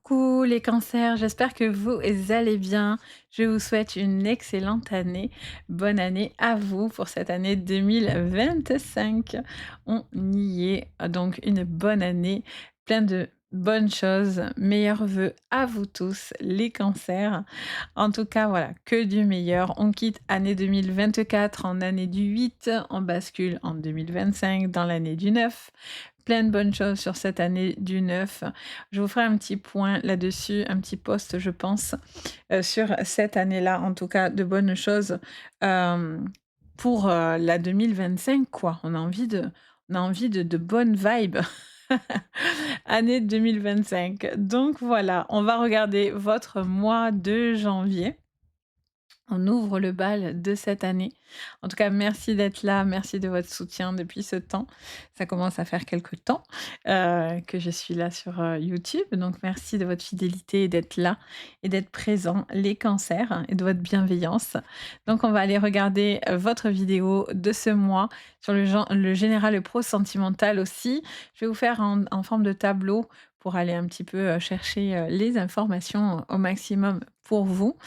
Coucou les cancers, j'espère que vous allez bien. Je vous souhaite une excellente année. Bonne année à vous pour cette année 2025. On y est, donc une bonne année, plein de bonnes choses. Meilleurs vœux à vous tous les cancers. En tout cas, voilà, que du meilleur. On quitte année 2024 en année du 8, on bascule en 2025 dans l'année du 9. Plein de bonnes choses sur cette année du 9. Je vous ferai un petit point là-dessus, un petit post, je pense, sur cette année-là, en tout cas, de bonnes choses pour la 2025, quoi. On a envie de bonnes vibes. Année 2025. Donc voilà, on va regarder votre mois de janvier. On ouvre le bal de cette année. En tout cas, merci d'être là, merci de votre soutien depuis ce temps. Ça commence à faire quelque temps que je suis là sur YouTube. Donc, merci de votre fidélité et d'être là et d'être présent, les cancers, et de votre bienveillance. Donc, on va aller regarder votre vidéo de ce mois sur le général et pro sentimental aussi. Je vais vous faire en forme de tableau pour aller un petit peu chercher les informations au maximum pour vous.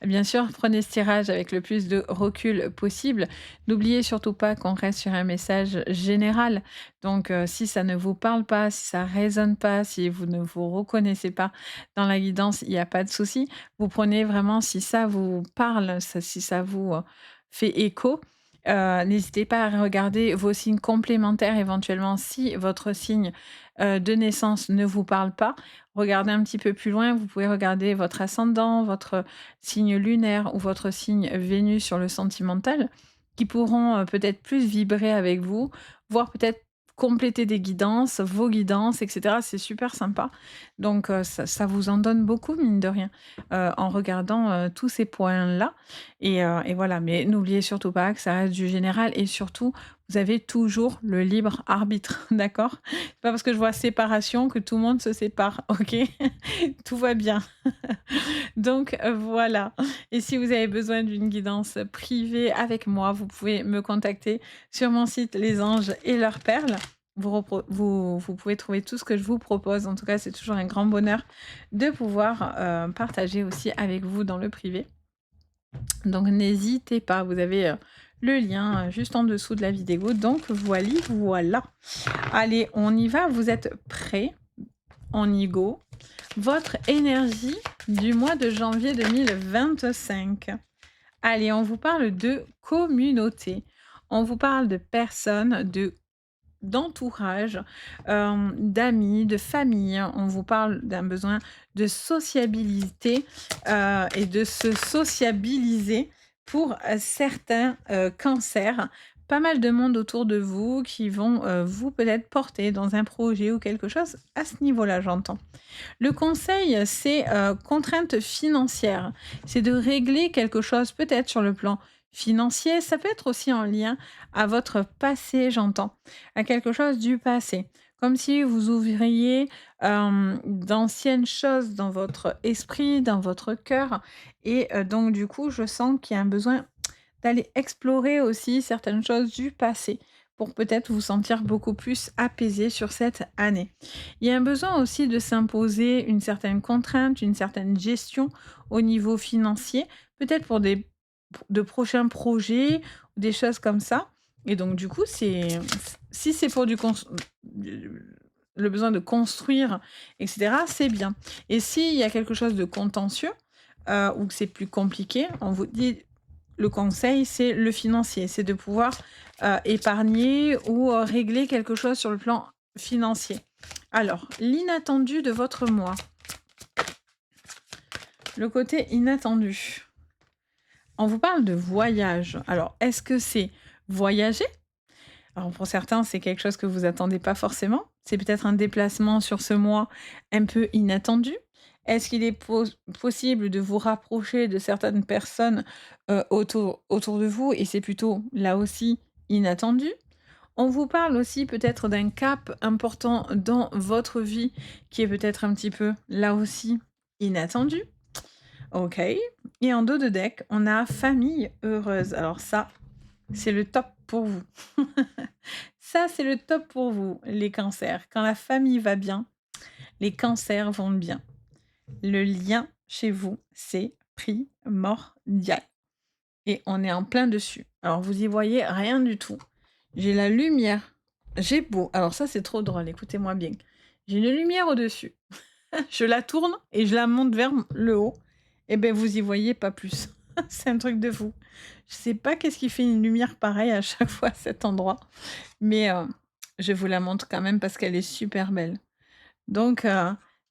Bien sûr, prenez ce tirage avec le plus de recul possible. N'oubliez surtout pas qu'on reste sur un message général. Donc, si ça ne vous parle pas, si ça résonne pas, si vous ne vous reconnaissez pas dans la guidance, il n'y a pas de souci. Vous prenez vraiment si ça vous parle, si ça vous fait écho. N'hésitez pas à regarder vos signes complémentaires éventuellement si votre signe de naissance ne vous parle pas. Regardez un petit peu plus loin, vous pouvez regarder votre ascendant, votre signe lunaire ou votre signe Vénus sur le sentimental, qui pourront peut-être plus vibrer avec vous, voire peut-être compléter des guidances, vos guidances, etc. C'est super sympa. Donc ça vous en donne beaucoup, mine de rien, en regardant tous ces points-là. Et voilà, mais n'oubliez surtout pas que ça reste du général et surtout, vous avez toujours le libre arbitre, d'accord? C'est pas parce que je vois séparation que tout le monde se sépare, OK? Tout va bien. Donc voilà. Et si vous avez besoin d'une guidance privée avec moi, vous pouvez me contacter sur mon site Les Anges et leurs perles. Vous pouvez trouver tout ce que je vous propose. En tout cas, c'est toujours un grand bonheur de pouvoir partager aussi avec vous dans le privé. Donc n'hésitez pas, vous avez le lien juste en dessous de la vidéo. Donc voilà. Allez, on y va, vous êtes prêts? On y go. Votre énergie du mois de janvier 2025. Allez, on vous parle de communauté. On vous parle de personnes, d'entourage, d'amis, de famille. On vous parle d'un besoin de sociabilité et de se sociabiliser pour certains cancers. Pas mal de monde autour de vous qui vont vous peut-être porter dans un projet ou quelque chose à ce niveau-là, j'entends. Le conseil, c'est contrainte financière. C'est de régler quelque chose peut-être sur le plan financier. Ça peut être aussi en lien à votre passé, j'entends, à quelque chose du passé. Comme si vous ouvriez d'anciennes choses dans votre esprit, dans votre cœur. Et donc, du coup, je sens qu'il y a un besoin d'aller explorer aussi certaines choses du passé pour peut-être vous sentir beaucoup plus apaisé sur cette année. Il y a un besoin aussi de s'imposer une certaine contrainte, une certaine gestion au niveau financier, peut-être pour de prochains projets ou des choses comme ça. Et donc du coup, si c'est pour le besoin de construire, etc., c'est bien. Et s'il y a quelque chose de contentieux ou que c'est plus compliqué, on vous dit le conseil, c'est le financier, c'est de pouvoir épargner ou régler quelque chose sur le plan financier. Alors, l'inattendu de votre mois. Le côté inattendu. On vous parle de voyage. Alors, est-ce que c'est voyager? Alors, pour certains, c'est quelque chose que vous attendez pas forcément. C'est peut-être un déplacement sur ce mois un peu inattendu. Est-ce qu'il est possible de vous rapprocher de certaines personnes autour de vous et c'est plutôt là aussi inattendu? On vous parle aussi peut-être d'un cap important dans votre vie qui est peut-être un petit peu là aussi inattendu. OK. Et en dos de deck, on a famille heureuse. Alors ça, c'est le top pour vous. Ça, c'est le top pour vous, les cancers. Quand la famille va bien, les cancers vont bien. Le lien chez vous, c'est primordial et on est en plein dessus. Alors vous y voyez rien du tout. J'ai la lumière, j'ai beau alors ça c'est trop drôle, écoutez-moi bien. J'ai une lumière au-dessus, je la tourne et je la monte vers le haut et ben vous y voyez pas plus. C'est un truc de fou. Je sais pas qu'est-ce qui fait une lumière pareille à chaque fois à cet endroit, mais je vous la montre quand même parce qu'elle est super belle. Donc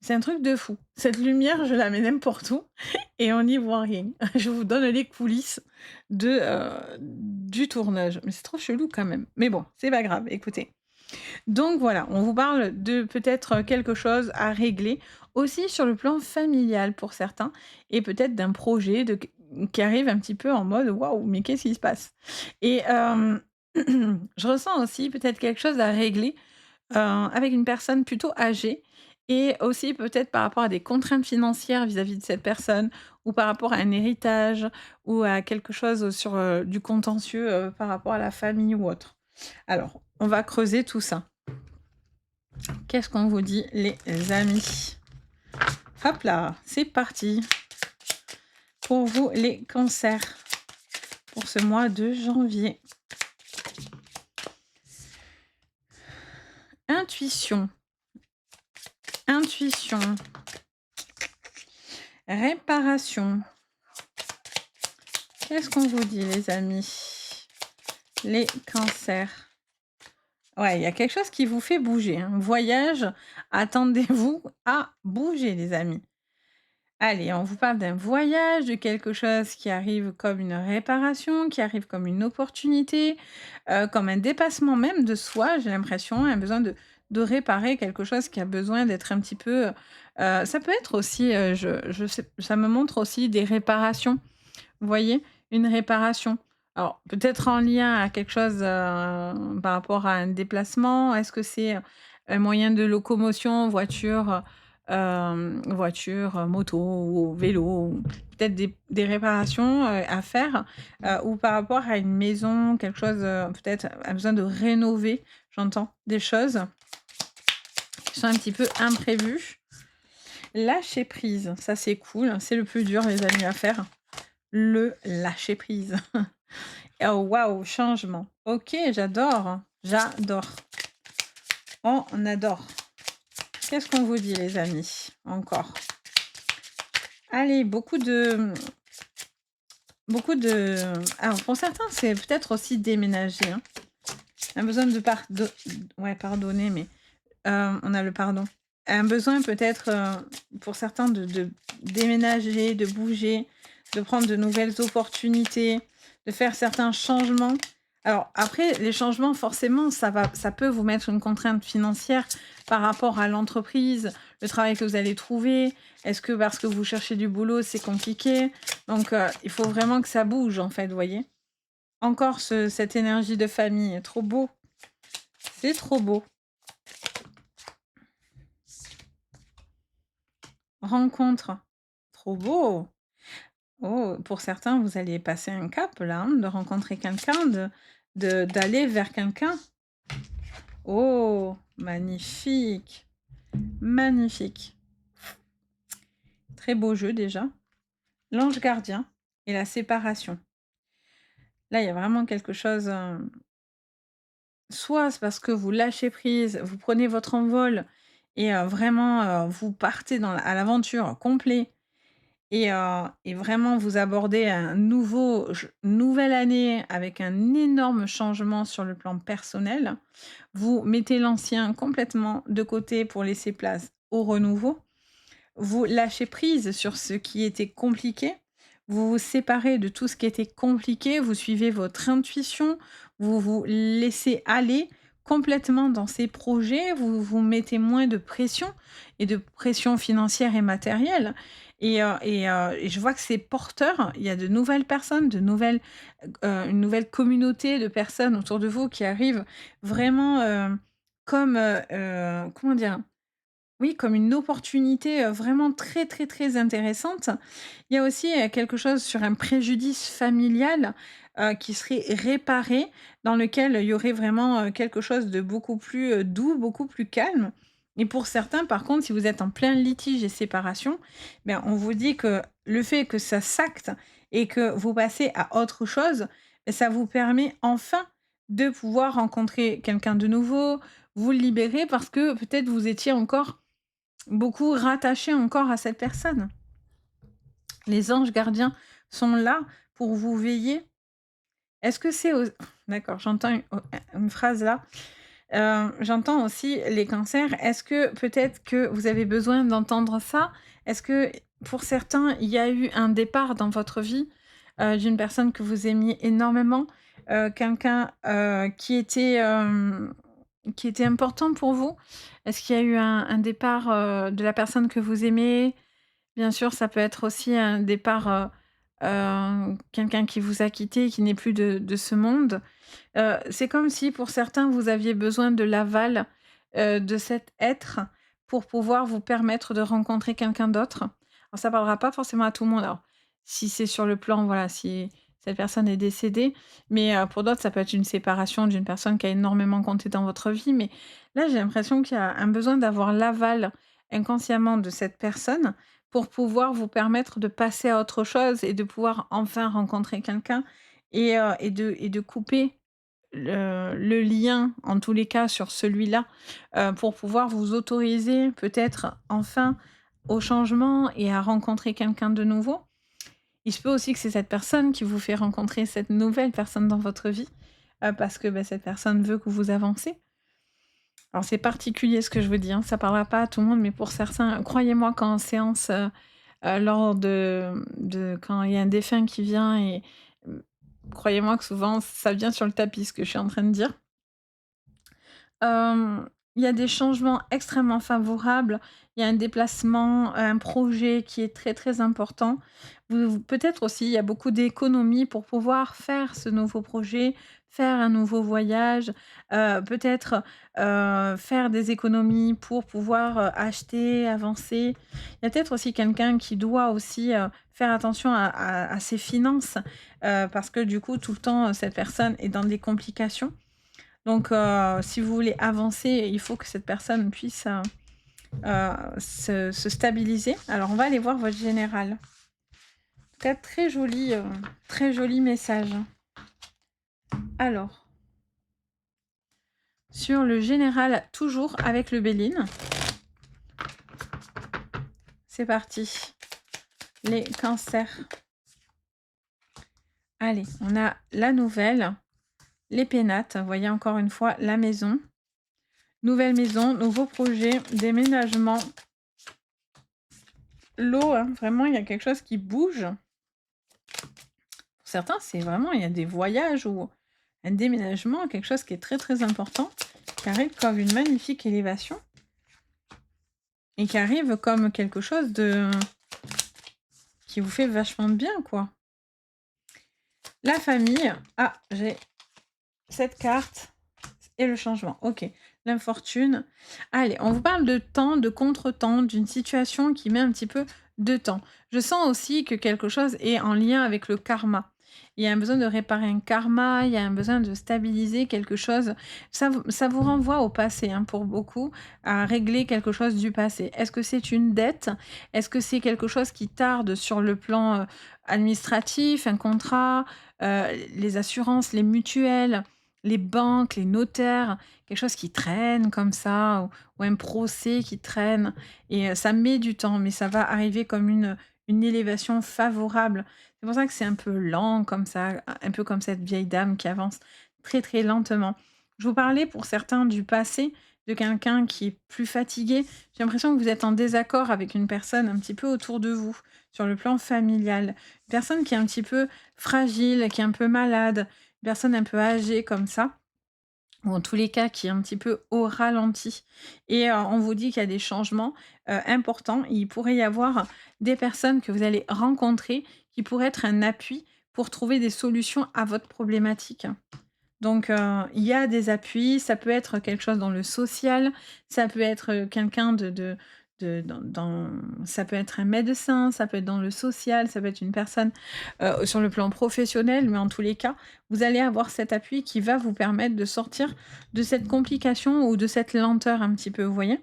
c'est un truc de fou. Cette lumière, je la mets n'importe où et on n'y voit rien. Je vous donne les coulisses du tournage, mais c'est trop chelou quand même. Mais bon, c'est pas grave, écoutez. Donc voilà, on vous parle de peut-être quelque chose à régler, aussi sur le plan familial pour certains et peut-être d'un projet qui arrive un petit peu en mode: «Waouh, mais qu'est-ce qui se passe?» et je ressens aussi peut-être quelque chose à régler avec une personne plutôt âgée et aussi peut-être par rapport à des contraintes financières vis-à-vis de cette personne ou par rapport à un héritage ou à quelque chose sur, du contentieux, par rapport à la famille ou autre. Alors, on va creuser tout ça. Qu'est-ce qu'on vous dit les amis? Hop là, c'est parti pour vous les cancers pour ce mois de janvier. Intuition, intuition, réparation. Qu'est-ce qu'on vous dit les amis? Les cancers. Ouais, il y a quelque chose qui vous fait bouger, hein. Voyage, attendez-vous à bouger les amis. Allez, on vous parle d'un voyage, de quelque chose qui arrive comme une réparation, qui arrive comme une opportunité, comme un dépassement même de soi, j'ai l'impression, un besoin de réparer quelque chose qui a besoin d'être un petit peu, ça peut être aussi, je sais ça me montre aussi des réparations. Vous voyez? Une réparation. Alors, peut-être en lien à quelque chose, par rapport à un déplacement. Est-ce que c'est, un moyen de locomotion, voiture, moto ou vélo ou peut-être des réparations, à faire, ou par rapport à une maison, quelque chose, peut-être a besoin de rénover, j'entends des choses qui sont un petit peu imprévues. Lâcher prise, ça c'est cool, c'est le plus dur les amis à faire. Le lâcher prise. Oh waouh, changement. OK, j'adore, j'adore. On adore. Qu'est-ce qu'on vous dit les amis? Encore. Allez, alors pour certains, c'est peut-être aussi déménager, hein. Un besoin de pardonner, mais on a le pardon. Un besoin peut-être, pour certains de déménager, de bouger, de prendre de nouvelles opportunités, de faire certains changements. Alors après, les changements forcément, ça peut vous mettre une contrainte financière par rapport à l'entreprise, le travail que vous allez trouver. Est-ce que parce que vous cherchez du boulot, c'est compliqué? Donc il faut vraiment que ça bouge en fait, vous voyez? Encore cette énergie de famille, trop beau, c'est trop beau. Rencontre, trop beau. Oh, pour certains, vous allez passer un cap là, hein, de rencontrer quelqu'un, d'aller vers quelqu'un. Oh, magnifique, magnifique. Très beau jeu déjà. L'ange gardien et la séparation. Là, il y a vraiment quelque chose, soit c'est parce que vous lâchez prise, vous prenez votre envol et vraiment, vous partez à l'aventure complet. Et vraiment vous abordez nouvelle année avec un énorme changement sur le plan personnel. Vous mettez l'ancien complètement de côté pour laisser place au renouveau. Vous lâchez prise sur ce qui était compliqué. Vous vous séparez de tout ce qui était compliqué. Vous suivez votre intuition. Vous vous laissez aller complètement dans ces projets. Vous vous mettez moins de pression et de pression financière et matérielle. Et je vois que c'est porteur. Il y a de nouvelles personnes, une nouvelle communauté de personnes autour de vous qui arrivent vraiment comme, comment dire? Oui, comme une opportunité, vraiment très, très, très intéressante. Il y a aussi, quelque chose sur un préjudice familial, qui serait réparé, dans lequel il y aurait vraiment, quelque chose de beaucoup plus, doux, beaucoup plus calme Et pour certains, par contre, si vous êtes en plein litige et séparation, ben, on vous dit que le fait que ça s'acte et que vous passez à autre chose, beh, ça vous permet enfin de pouvoir rencontrer quelqu'un de nouveau, vous libérer parce que peut-être vous étiez encore beaucoup rattaché encore à cette personne. Les anges gardiens sont là pour vous veiller. Est-ce que c'est au d'accord, j'entends une phrase là. J'entends aussi les cancers. Est-ce que peut-être que vous avez besoin d'entendre ça? Est-ce que pour certains, il y a eu un départ dans votre vie, d'une personne que vous aimiez énormément, quelqu'un, qui était important pour vous? Est-ce qu'il y a eu un départ, de la personne que vous aimez? Bien sûr, ça peut être aussi un départ, quelqu'un qui vous a quitté, qui n'est plus de ce monde. C'est comme si pour certains, vous aviez besoin de l'aval, de cet être pour pouvoir vous permettre de rencontrer quelqu'un d'autre. Alors ça parlera pas forcément à tout le monde. Alors, si c'est sur le plan, voilà, si cette personne est décédée, mais pour d'autres, ça peut être une séparation d'une personne qui a énormément compté dans votre vie. Mais là, j'ai l'impression qu'il y a un besoin d'avoir l'aval inconsciemment de cette personne pour pouvoir vous permettre de passer à autre chose et de pouvoir enfin rencontrer quelqu'un et de couper le lien, en tous les cas, sur celui-là, pour pouvoir vous autoriser peut-être enfin au changement et à rencontrer quelqu'un de nouveau. Il se peut aussi que c'est cette personne qui vous fait rencontrer cette nouvelle personne dans votre vie, parce que, bah, cette personne veut que vous avancez. Alors c'est particulier ce que je vous dis, hein, ça parlera pas à tout le monde, mais pour certains, croyez-moi qu'en séance, lors de quand il y a un défunt qui vient et mmh, croyez-moi que souvent ça vient sur le tapis ce que je suis en train de dire. Il y a des changements extrêmement favorables. Il y a un déplacement, un projet qui est très, très important. Peut-être aussi, il y a beaucoup d'économies pour pouvoir faire ce nouveau projet, faire un nouveau voyage, peut-être, faire des économies pour pouvoir, acheter, avancer. Il y a peut-être aussi quelqu'un qui doit aussi, faire attention à ses finances, parce que du coup, tout le temps, cette personne est dans des complications. Donc, si vous voulez avancer, il faut que cette personne puisse, se stabiliser. Alors on va aller voir votre général. En tout cas, très joli message. Alors, sur le général, toujours avec le Béline. C'est parti. Les cancers. Allez, on a la nouvelle, les pénates, vous voyez encore une fois la maison. Nouvelle maison, nouveau projet, déménagement. L'eau, hein, vraiment, il y a quelque chose qui bouge. Pour certains, c'est vraiment, il y a des voyages ou un déménagement, quelque chose qui est très très important, qui arrive comme une magnifique élévation et qui arrive comme quelque chose de qui vous fait vachement de bien, quoi. La famille, ah, j'ai cette carte et le changement. Ok, l'infortune. Allez, on vous parle de temps, de contretemps, d'une situation qui met un petit peu de temps. Je sens aussi que quelque chose est en lien avec le karma. Il y a un besoin de réparer un karma, il y a un besoin de stabiliser quelque chose. Ça vous renvoie au passé, hein, pour beaucoup, à régler quelque chose du passé. Est-ce que c'est une dette? Est-ce que c'est quelque chose qui tarde sur le plan administratif, un contrat, les assurances, les mutuelles, les banques, les notaires, quelque chose qui traîne comme ça ou un procès qui traîne et ça met du temps, mais ça va arriver comme une élévation favorable. C'est pour ça que c'est un peu lent comme ça, un peu comme cette vieille dame qui avance très, très lentement. Je vous parlais pour certains du passé, de quelqu'un qui est plus fatigué. J'ai l'impression que vous êtes en désaccord avec une personne un petit peu autour de vous, sur le plan familial. Une personne qui est un petit peu fragile, qui est un peu malade, une personne un peu âgée comme ça, ou en tous les cas qui est un petit peu au ralenti et on vous dit qu'il y a des changements, importants. Il pourrait y avoir des personnes que vous allez rencontrer qui pourraient être un appui pour trouver des solutions à votre problématique. Donc il y a des appuis, ça peut être quelque chose dans le social, ça peut être, quelqu'un de ça peut être un médecin, ça peut être dans le social, ça peut être une personne, sur le plan professionnel, mais en tous les cas, vous allez avoir cet appui qui va vous permettre de sortir de cette complication ou de cette lenteur un petit peu, vous voyez?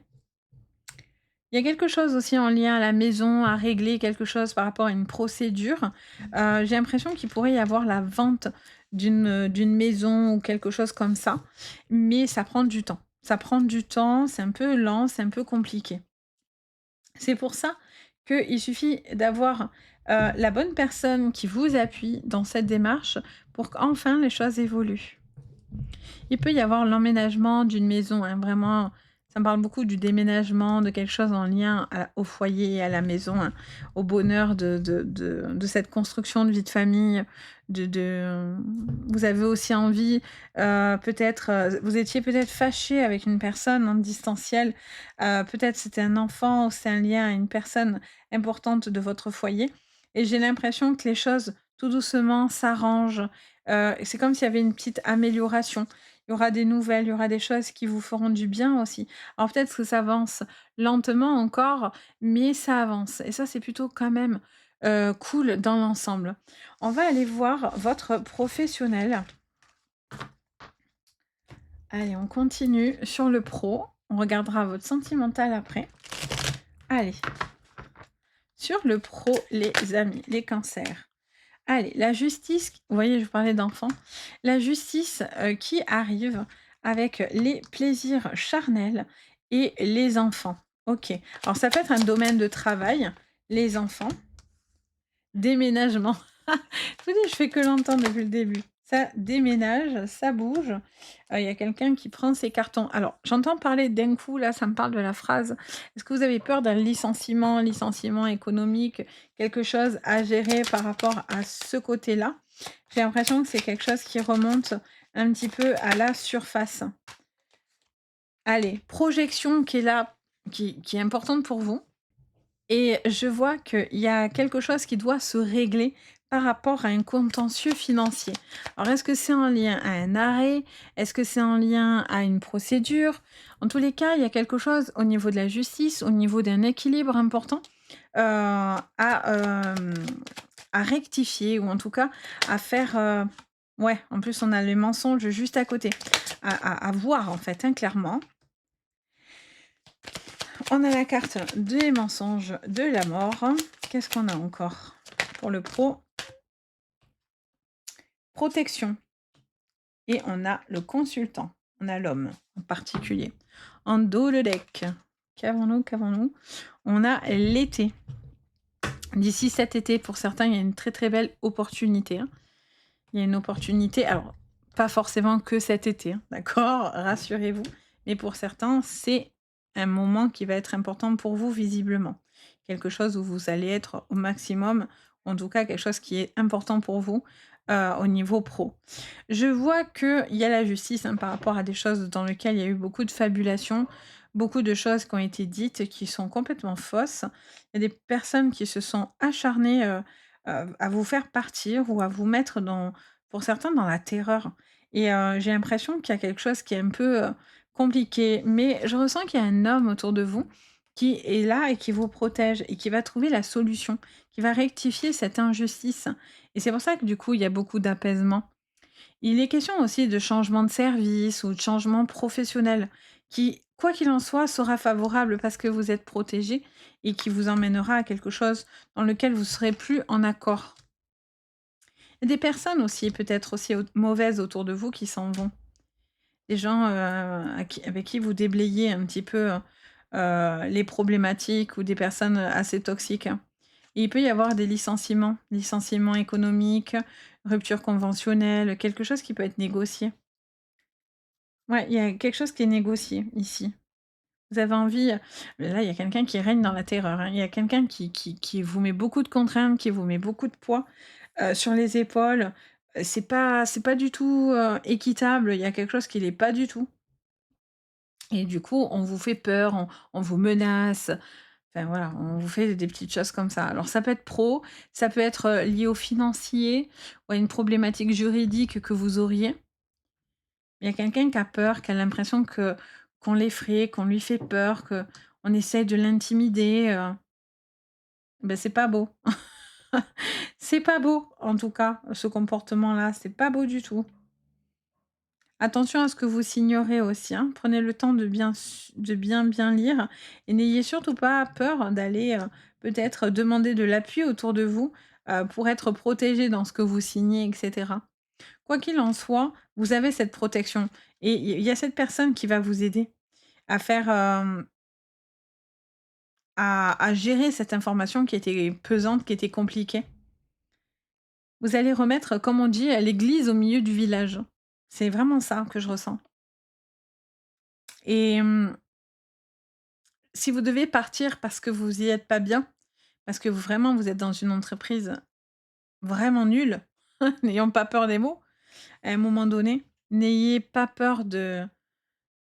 Il y a quelque chose aussi en lien à la maison, à régler quelque chose par rapport à une procédure. J'ai l'impression qu'il pourrait y avoir la vente d'une maison ou quelque chose comme ça, mais ça prend du temps. Ça prend du temps, c'est un peu lent, c'est un peu compliqué. C'est pour ça qu'il suffit d'avoir, la bonne personne qui vous appuie dans cette démarche pour qu'enfin les choses évoluent. Il peut y avoir l'emménagement d'une maison, hein, vraiment, ça me parle beaucoup du déménagement, de quelque chose en lien au foyer et à la maison, hein, au bonheur de cette construction de vie de famille, vous avez aussi envie, peut-être, vous étiez peut-être fâché avec une personne en distanciel, peut-être c'était un enfant ou c'est un lien à une personne importante de votre foyer et j'ai l'impression que les choses, tout doucement, s'arrangent, et c'est comme s'il y avait une petite amélioration. Il y aura des nouvelles, il y aura des choses qui vous feront du bien aussi. Alors peut-être que ça avance lentement encore, mais ça avance et ça, c'est plutôt quand même, cool dans l'ensemble. On va aller voir votre professionnel. Allez, on continue sur le pro. On regardera votre sentimental après. Allez, sur le pro, les amis, les cancers. Allez, la justice, vous voyez, je vous parlais d'enfants. La justice, qui arrive avec les plaisirs charnels et les enfants. OK. Alors ça peut être un domaine de travail, les enfants, déménagement. Je vous dis, je fais que l'entendre depuis le début. Ça déménage, ça bouge. Il y a quelqu'un qui prend ses cartons. Alors, j'entends parler d'un coup, là, ça me parle de la phrase: «Est-ce que vous avez peur d'un licenciement, licenciement économique?» Quelque chose à gérer par rapport à ce côté-là. J'ai l'impression que c'est quelque chose qui remonte un petit peu à la surface. Allez, projection qui est là, qui est importante pour vous. Et je vois qu'il y a quelque chose qui doit se régler par rapport à un contentieux financier. Alors, est-ce que c'est en lien à un arrêt? Est-ce que c'est en lien à une procédure? En tous les cas, il y a quelque chose au niveau de la justice, au niveau d'un équilibre important à rectifier ou en tout cas à faire. Ouais, en plus, on a les mensonges juste à côté. À voir, en fait, hein, clairement. On a la carte des mensonges de la mort. Qu'est-ce qu'on a encore pour le pro? Protection. Et on a le consultant. On a l'homme en particulier. En dos le deck. Qu'avons-nous? Qu'avons-nous? On a l'été. D'ici cet été, pour certains, il y a une très très belle opportunité, hein. Il y a une opportunité, alors pas forcément que cet été, hein, d'accord? Rassurez-vous. Mais pour certains, c'est un moment qui va être important pour vous visiblement. Quelque chose où vous allez être au maximum, en tout cas quelque chose qui est important pour vous, au niveau pro. Je vois qu'il y a la justice, hein, par rapport à des choses dans lesquelles il y a eu beaucoup de fabulation, beaucoup de choses qui ont été dites qui sont complètement fausses. Il y a des personnes qui se sont acharnées, à vous faire partir ou à vous mettre dans pour certains, dans la terreur et j'ai l'impression qu'il y a quelque chose qui est un peu, compliqué. Mais je ressens qu'il y a un homme autour de vous qui est là et qui vous protège et qui va trouver la solution, qui va rectifier cette injustice et c'est pour ça que, du coup, il y a beaucoup d'apaisement. Il est question aussi de changement de service ou de changement professionnel qui, quoi qu'il en soit, sera favorable parce que vous êtes protégé et qui vous emmènera à quelque chose dans lequel vous serez plus en accord. Il y a des personnes aussi, peut-être aussi mauvaises autour de vous qui s'en vont. Des gens avec qui vous déblayez un petit peu les problématiques ou des personnes assez toxiques, hein. Et il peut y avoir des licenciements, licenciements économiques, rupture conventionnelle, quelque chose qui peut être négocié. Ouais, il y a quelque chose qui est négocié ici. Vous avez envie, là, il y a quelqu'un qui règne dans la terreur, hein. Il y a quelqu'un qui vous met beaucoup de contraintes, qui vous met beaucoup de poids, sur les épaules. C'est pas du tout, équitable. Il y a quelque chose qui l'est pas du tout et du coup, on vous fait peur, on vous menace. Enfin voilà, on vous fait des petites choses comme ça. Alors ça peut être pro, ça peut être, lié au financier ou à une problématique juridique que vous auriez. Il y a quelqu'un qui a peur, qui a l'impression que qu'on l'effraie, qu'on lui fait peur, qu'on essaye de l'intimider, c'est pas beau. C'est pas beau, en tout cas, ce comportement-là, c'est pas beau du tout. Attention à ce que vous signerez aussi, hein. Prenez le temps de bien lire et n'ayez surtout pas peur d'aller, peut-être demander de l'appui autour de vous, pour être protégé dans ce que vous signez et cetera. Quoi qu'il en soit, vous avez cette protection et il y a cette personne qui va vous aider à faire, à gérer cette information qui était pesante, qui était compliquée. Vous allez remettre, comme on dit, l'église au milieu du village. C'est vraiment ça que je ressens et si vous devez partir parce que vous y êtes pas bien, parce que vraiment vous êtes dans une entreprise vraiment nulle, n'ayons pas peur des mots, à un moment donné, n'ayez pas peur de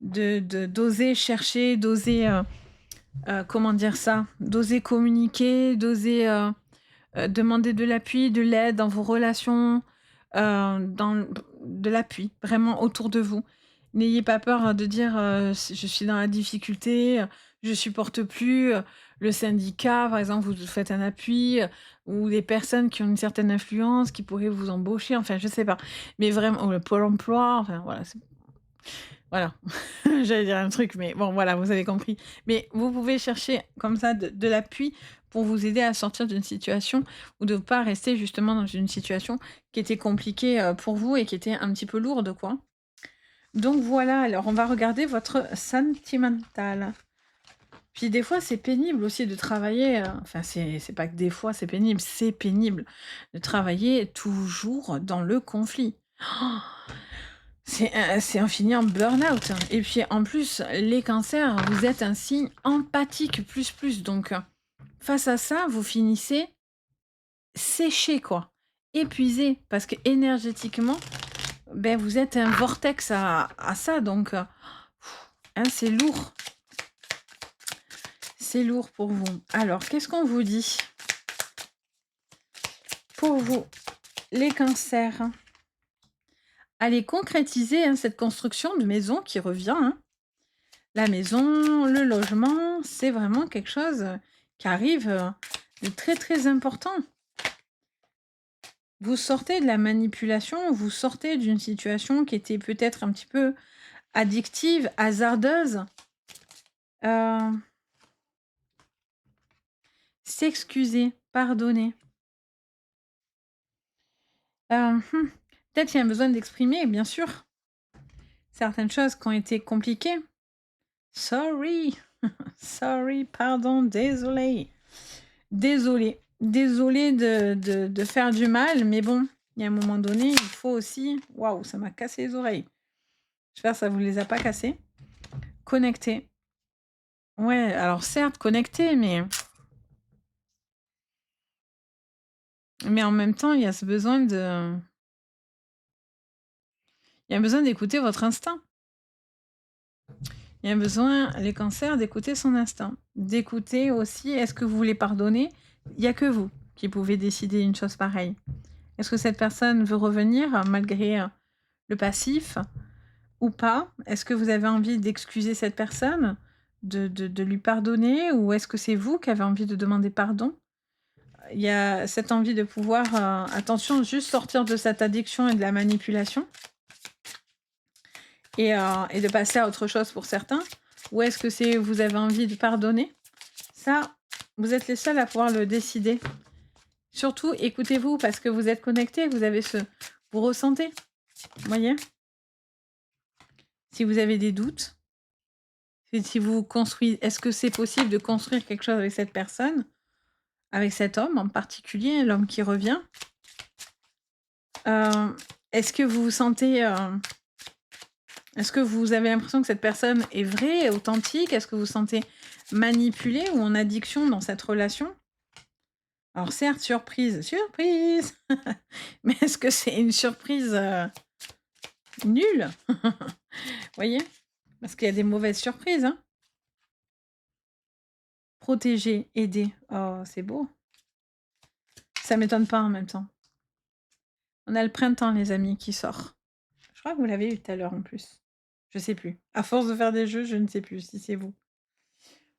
d'oser chercher, d'oser, comment dire ça? D'oser communiquer, d'oser, demander de l'appui, de l'aide dans vos relations, dans de l'appui, vraiment autour de vous. N'ayez pas peur, de dire, «Si je suis dans la difficulté, je supporte plus», le syndicat, par exemple, vous faites un appui, ou des personnes qui ont une certaine influence, qui pourraient vous embaucher, enfin, je sais pas. Mais vraiment ou le Pôle emploi, enfin, voilà, voilà. J'allais dire un truc, mais bon, voilà, vous avez compris. Mais vous pouvez chercher comme ça de l'appui pour vous aider à sortir d'une situation ou de pas rester justement dans une situation qui était compliquée, pour vous et qui était un petit peu lourde, quoi. Donc voilà, alors on va regarder votre sentimental. Puis des fois, c'est pénible aussi de travailler, enfin c'est pas que des fois c'est pénible, c'est pénible de travailler toujours dans le conflit. C'est en finir en burn-out, hein. Et puis en plus, les cancers, vous êtes un signe empathique plus plus, donc face à ça, vous finissez séché quoi, épuisé parce que énergétiquement, ben vous êtes un vortex à ça donc hein, c'est lourd pour vous. Alors qu'est-ce qu'on vous dit? Pour vous, les cancers, allez concrétiser, hein, cette construction de maison qui revient, hein. La maison, le logement, c'est vraiment quelque chose, qui arrive, de très, très important. Vous sortez de la manipulation, vous sortez d'une situation qui était peut-être un petit peu addictive, hasardeuse. Heu, S'excuser, pardonner. Peut-être il y a un besoin d'exprimer, bien sûr, certaines choses qui ont été compliquées. Sorry, sorry, pardon, désolé. Désolée de faire du mal, mais bon, il y a un moment donné, il faut aussi waouh, ça m'a cassé les oreilles. J'espère que ça vous les a pas cassées. Connecter. Ouais, alors certes, connecter, mais en même temps, il y a un besoin d'écouter votre instinct. Il y a un besoin, les cancers, d'écouter son instinct. D'écouter aussi, est-ce que vous voulez pardonner? Il y a que vous qui pouvez décider une chose pareille. Est-ce que cette personne veut revenir malgré, le passif? Ou pas? Est-ce que vous avez envie d'excuser cette personne? De lui pardonner? Ou est-ce que c'est vous qui avez envie de demander pardon? Il y a cette envie de pouvoir, attention, juste sortir de cette addiction et de la manipulation et de passer à autre chose pour certains? Ou est-ce que c'est vous avez envie de pardonner? Ça, vous êtes les seuls à pouvoir le décider. Surtout, écoutez-vous parce que vous êtes connectés, vous ressentez, vous voyez? Si vous avez des doutes, si vous construisez, est-ce que c'est possible de construire quelque chose avec cette personne? Avec cet homme en particulier, l'homme qui revient? Heu, est-ce que vous vous sentez, est-ce que vous avez l'impression que cette personne est vraie, authentique? Est-ce que vous vous sentez manipulé ou en addiction dans cette relation? Alors certes, surprise, surprise! Mais est-ce que c'est une surprise, nulle? Voyez? Parce qu'il y a des mauvaises surprises, hein. Protéger, aider, oh, c'est beau. Ça m'étonne pas en même temps. On a le printemps, les amis, qui sort. Je crois que vous l'avez eu tout à l'heure en plus. Je sais plus. À force de faire des jeux, je ne sais plus si c'est vous.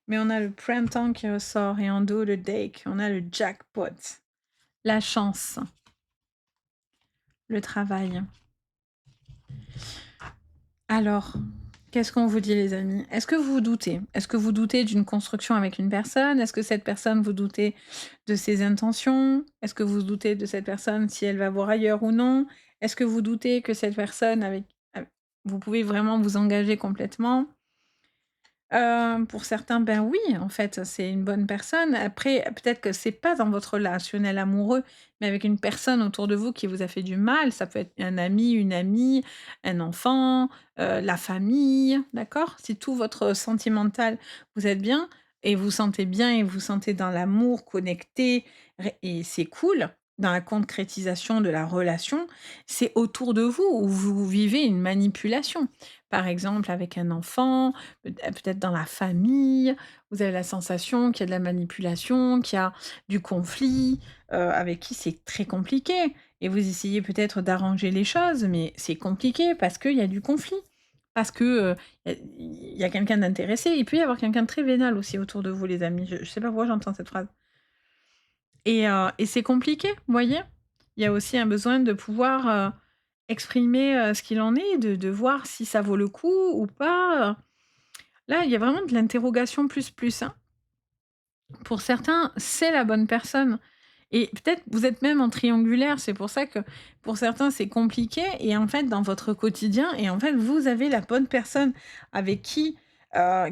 Mais on a le printemps qui ressort et en dos le deck. On a le jackpot. La chance. Le travail. Alors, qu'est-ce qu'on vous dit les amis? Est-ce que vous doutez? Est-ce que vous doutez d'une construction avec une personne? Est-ce que cette personne, vous doutez de ses intentions? Est-ce que vous doutez de cette personne si elle va voir ailleurs ou non? Est-ce que vous doutez que cette personne av vous pouvez vraiment vous engager complètement? Pour certains, ben oui, en fait, c'est une bonne personne. Après, peut-être que c'est pas dans votre relationnel amoureux, mais avec une personne autour de vous qui vous a fait du mal. Ça peut être un ami, une amie, un enfant, la famille, d'accord? Si tout votre sentimental, vous êtes bien et vous sentez bien et vous sentez dans l'amour, connecté ré et c'est cool, dans la concrétisation de la relation, c'est autour de vous où vous vivez une manipulation. Par exemple, avec un enfant, peut-être dans la famille, vous avez la sensation qu'il y a de la manipulation, qu'il y a du conflit, avec qui c'est très compliqué et vous essayez peut-être d'arranger les choses, mais c'est compliqué parce qu'il y a du conflit. Parce que, il y a quelqu'un d'intéressé. Il peut y avoir quelqu'un de très vénal aussi autour de vous, les amis. Je sais pas pourquoi j'entends cette phrase et c'est compliqué, vous voyez? Il y a aussi un besoin de pouvoir, exprimer, ce qu'il en est, de voir si ça vaut le coup ou pas. Là, il y a vraiment de l'interrogation plus, plus, hein. Pour certains, c'est la bonne personne et peut-être vous êtes même en triangulaire, c'est pour ça que pour certains, c'est compliqué et en fait, dans votre quotidien et en fait, vous avez la bonne personne avec qui,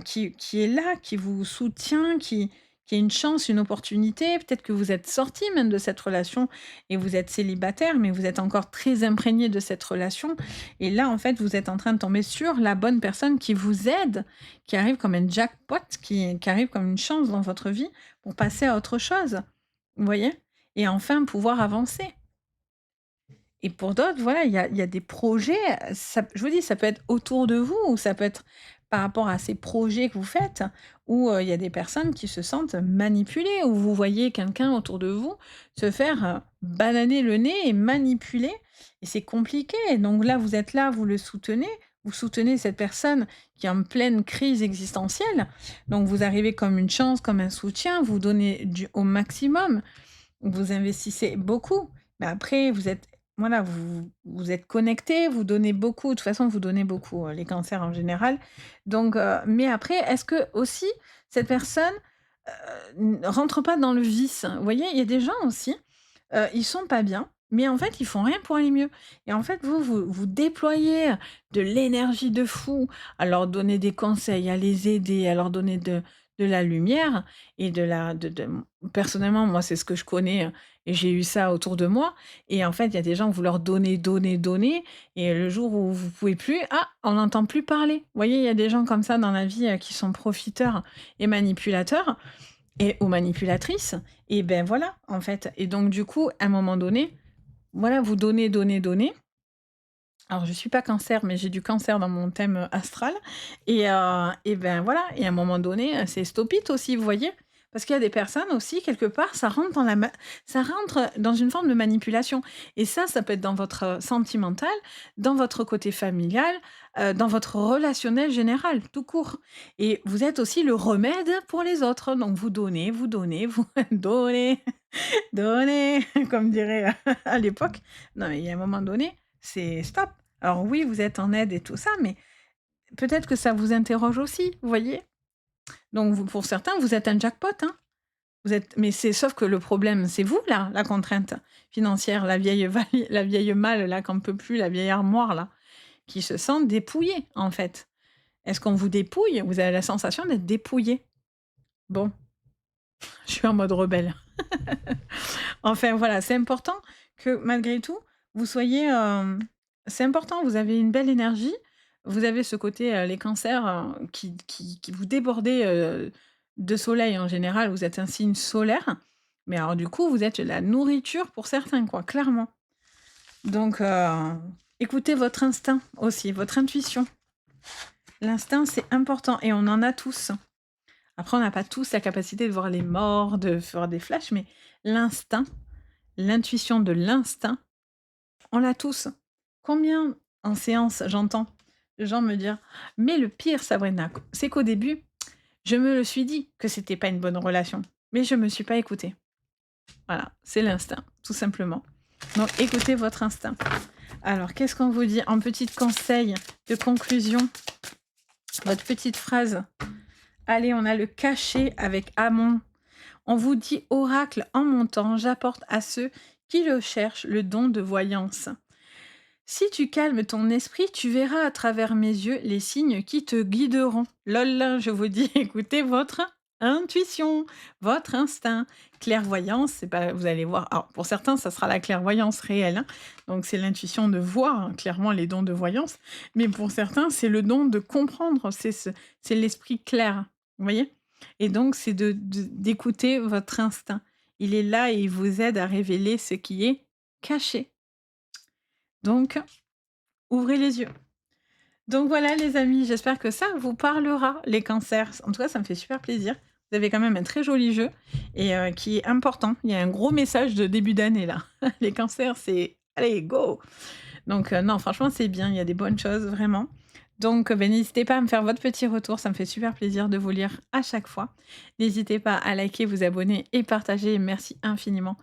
qui est là, qui vous soutient, qui a une chance, une opportunité. Peut-être que vous êtes sortis même de cette relation et vous êtes célibataire, mais vous êtes encore très imprégné de cette relation et là, en fait, vous êtes en train de tomber sur la bonne personne qui vous aide, qui arrive comme un jackpot, qui arrive comme une chance dans votre vie pour passer à autre chose. Vous voyez? Et enfin pouvoir avancer. Et pour d'autres, voilà, il y a des projets, ça je vous dis, ça peut être autour de vous ou ça peut être par rapport à ces projets que vous faites où, il y a des personnes qui se sentent manipulées, où vous voyez quelqu'un autour de vous se faire, bananer le nez et manipuler et c'est compliqué. Donc là, vous êtes là, vous soutenez cette personne qui est en pleine crise existentielle. Donc vous arrivez comme une chance, comme un soutien, vous donnez du au maximum. Vous investissez beaucoup, mais après vous êtes voilà, vous êtes connectés, vous donnez beaucoup, de toute façon vous donnez beaucoup, les cancers en général. Donc mais après, est-ce que aussi cette personne, n rentre pas dans le vice? Vous voyez? Il y a des gens aussi, ils sont pas bien, mais en fait, ils font rien pour aller mieux et en fait, vous déployez de l'énergie de fou à leur donner des conseils, à les aider, à leur donner de la lumière et de la de personnellement, moi, c'est ce que je connais, et j'ai eu ça autour de moi et en fait, il y a des gens, vous leur donnez, donnez, donnez et le jour où vous pouvez plus, ah, on n'entend plus parler. Vous voyez, il y a des gens comme ça dans la vie, qui sont profiteurs et manipulateurs et ou manipulatrices et ben, voilà, en fait et donc du coup, à un moment donné, voilà, vous donnez, donnez, donnez. Alors je suis pas cancer, mais j'ai du cancer dans mon thème, astral et ben, voilà et à un moment donné, c'est stop it aussi, vous voyez? Parce qu'il y a des personnes aussi, quelque part, ça rentre dans une forme de manipulation et ça peut être dans votre, sentimental, dans votre côté familial, dans votre relationnel général, tout court et vous êtes aussi le remède pour les autres. Donc vous donnez, vous donnez, donnez, comme dirait à l'époque. Non, mais il y a un moment donné, c'est stop. Alors oui, vous êtes en aide et tout ça, mais peut-être que ça vous interroge aussi, vous voyez? Donc vous pour certains, vous êtes un jackpot, hein. Vous êtes mais c'est sauf que le problème, c'est vous là, la contrainte financière, la vieille malle là qu'on peut plus, la vieille armoire là, qui se sent dépouillée, en fait. Est-ce qu'on vous dépouille? Vous avez la sensation d'être dépouillé. Bon, je suis en mode rebelle. Enfin voilà, c'est important que malgré tout, vous soyez, c'est important, vous avez une belle énergie, vous avez ce côté, les cancers, qui vous débordez, de soleil en général, vous êtes un signe solaire, mais alors du coup, vous êtes la nourriture pour certains quoi, clairement. Donc écoutez votre instinct aussi, votre intuition. L'instinct, c'est important et on en a tous. Après, on n'a pas tous la capacité de voir les morts, de faire des flashs, mais l'instinct, l'intuition de l'instinct, on l'a tous. Combien en séance j'entends de gens me dire: «Mais le pire Sabrina, c'est qu'au début, je me le suis dit que c'était pas une bonne relation, mais je me suis pas écoutée». Voilà, c'est l'instinct, tout simplement. Donc écoutez votre instinct. Alors, qu'est-ce qu'on vous dit en petit conseil de conclusion? Votre petite phrase. Allez, on a le cachet avec Amon. On vous dit oracle en montant, j'apporte à ceux qui le cherchent le don de voyance. Si tu calmes ton esprit, tu verras à travers mes yeux les signes qui te guideront. Lol, je vous dis, écoutez votre intuition, votre instinct. Clairvoyance, c'est pas, vous allez voir. Alors, pour certains, ça sera la clairvoyance réelle, hein. Donc, c'est l'intuition de voir, hein, clairement, les dons de voyance. Mais pour certains, c'est le don de comprendre. C'est l'esprit clair. Vous voyez? Et donc, c'est d'écouter votre instinct. Il est là et il vous aide à révéler ce qui est caché. Donc, ouvrez les yeux. Donc voilà les amis, j'espère que ça vous parlera, les cancers. En tout cas, ça me fait super plaisir. Vous avez quand même un très joli jeu et qui est important. Il y a un gros message de début d'année là. Les cancers, c'est allez, go! Donc non, franchement, c'est bien, il y a des bonnes choses, vraiment. Donc n'hésitez pas à me faire votre petit retour, ça me fait super plaisir de vous lire à chaque fois. N'hésitez pas à liker, vous abonner et partager. Merci infiniment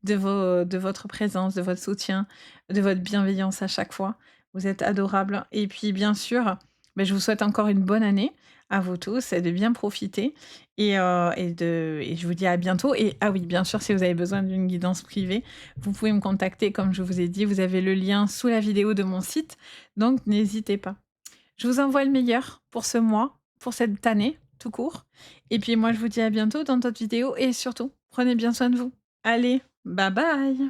de votre présence, de votre soutien, de votre bienveillance à chaque fois. Vous êtes adorables et puis bien sûr, je vous souhaite encore une bonne année à vous tous et de bien profiter et je vous dis à bientôt et ah oui, bien sûr, si vous avez besoin d'une guidance privée, vous pouvez me contacter comme je vous ai dit, vous avez le lien sous la vidéo de mon site, donc n'hésitez pas. Je vous envoie le meilleur pour ce mois, pour cette année, tout court et puis moi je vous dis à bientôt dans d'autres vidéos et surtout, prenez bien soin de vous. Allez, bye bye!